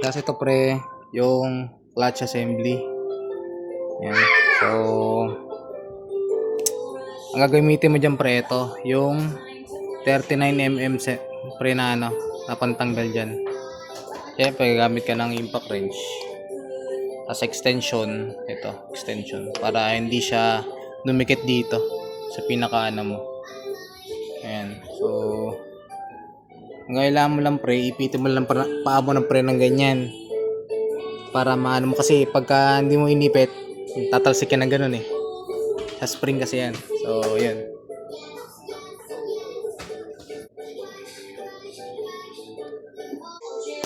Tapos ito pre, yung clutch assembly. Yan. So, ang gagamitin mo dyan pre, ito yung 39mm set pre na ano, na pantanggal dyan. Siyempre gagamit ka ng impact wrench as extension, ito extension, para hindi siya dumikit dito sa pinakaano mo. Ayan. So, ang kailangan mo lang pre, ipitin mo lang paa mo ng pre ng ganyan para maano mo, kasi pagka hindi mo inipit tatalsik yan ng ganun eh, sa spring kasi yan. So yun.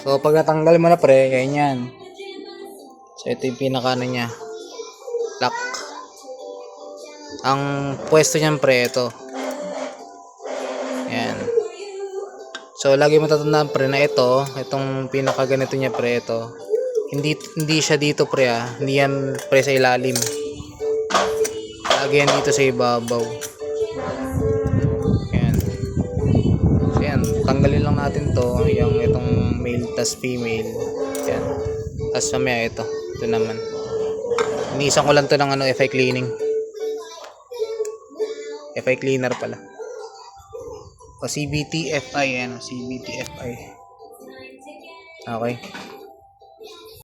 So pag natanggal mo na pre, ganyan. So ito yung pinaka ano niya, lock. Ang pwesto niyan pre, ito. Ayan. So lagi mo tatandaan pre na itong pinaka ganito niya pre, ito. Hindi siya dito pre Hindi yan pre sa ilalim. Lagi yan dito sa ibabaw. Ayan. So yan, tanggalin lang natin to, yung itong male tas female. Ayan. Tas mamaya ito naman. Iniisan ko lang to ng ano, FI cleaning. FI cleaner pala. O CBT FI yan, CBT FI. Okay.